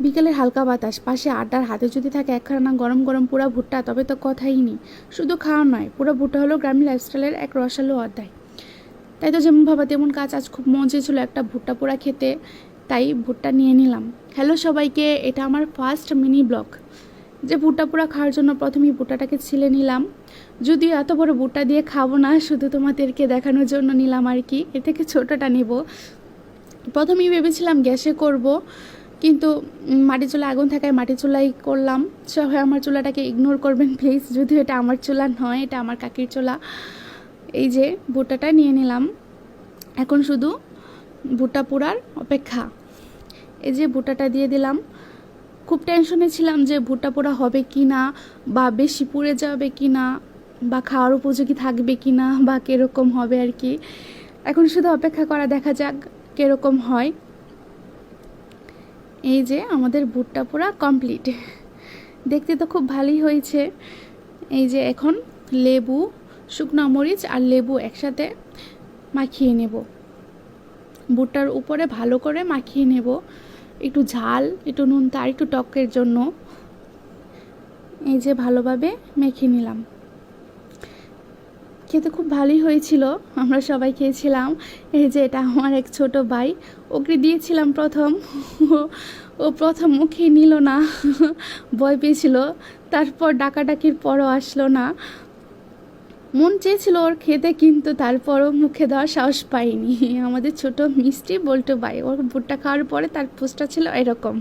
বিকেলের হালকা বাতাস, পাশে আড্ডার, হাতে যদি থাকে একখানা গরম গরম পোড়া ভুট্টা, তবে তো কথাই নেই। শুধু খাওয়া নয়, পোড়া ভুট্টা হলো গ্রামীণ লাইফস্টাইলের এক রসালো অধ্যায়। তাই তো যেমন ভাবা তেমন কাজ, আজ খুব মন চেয়েছিল একটা ভুট্টা পোড়া খেতে, তাই ভুট্টা নিয়ে নিলাম। হ্যালো সবাইকে, এটা আমার ফার্স্ট মিনি ব্লগ। যে ভুট্টা পোড়া খাওয়ার জন্য প্রথমেই ভুট্টাটাকে ছিলে নিলাম। যদিও এত বড় ভুট্টা দিয়ে খাবো না, শুধু তোমাদেরকে দেখানোর জন্য নিলাম আর কি। এর থেকে ছোটোটা নেব। প্রথমেই ভেবেছিলাম গ্যাসে করব, কিন্তু মাটির চুলা আগুন থাকায় মাটির চুলাই করলাম। সবাই আমার চুলাটাকে ইগনোর করবেন প্লিজ, যদিও এটা আমার চুলা নয়, এটা আমার কাকির চুলা। এই যে ভুট্টাটা নিয়ে নিলাম, এখন শুধু ভুট্টা পোড়ার অপেক্ষা। এই যে ভুট্টাটা দিয়ে দিলাম। খুব টেনশনে ছিলাম যে ভুট্টা পোড়া হবে কি না, বা বেশি পুড়ে যাবে কি না, বা খাওয়ার উপযোগী থাকবে কি না, বা কীরকম হবে আর কি। এখন শুধু অপেক্ষা করা, দেখা যাক কীরকম হয়। এই যে আমাদের ভুট্টা পোড়া কমপ্লিট। দেখতে তো খুব ভালোই হয়েছে। এই যে এখন লেবু, শুকনো মরিচ আর লেবু একসাথে মাখিয়ে নেব, ভুট্টার উপরে ভালো করে মাখিয়ে নেব, একটু ঝাল, একটু নুন, তার একটু টকের জন্য। এই যে ভালোভাবে মেখে নিলাম। খেতে খুব ভালোই হয়েছিল, আমরা সবাই খেয়েছিলাম। এই যে এটা আমার এক ছোট ভাই, ওকে দিয়েছিলাম প্রথম, ও প্রথম মুখে নিল না, ভয় পেয়েছিল। তারপর ডাকাডাকির পরও আসলো না। মন চেয়েছিল ওর খেতে, কিন্তু তারপরও মুখে দেওয়ার সাহস পাইনি। আমাদের ছোট মিষ্টি বল্টু ভাই, ওর ভুট্টা খাওয়ার পরে তার পোস্টটা ছিল এরকম।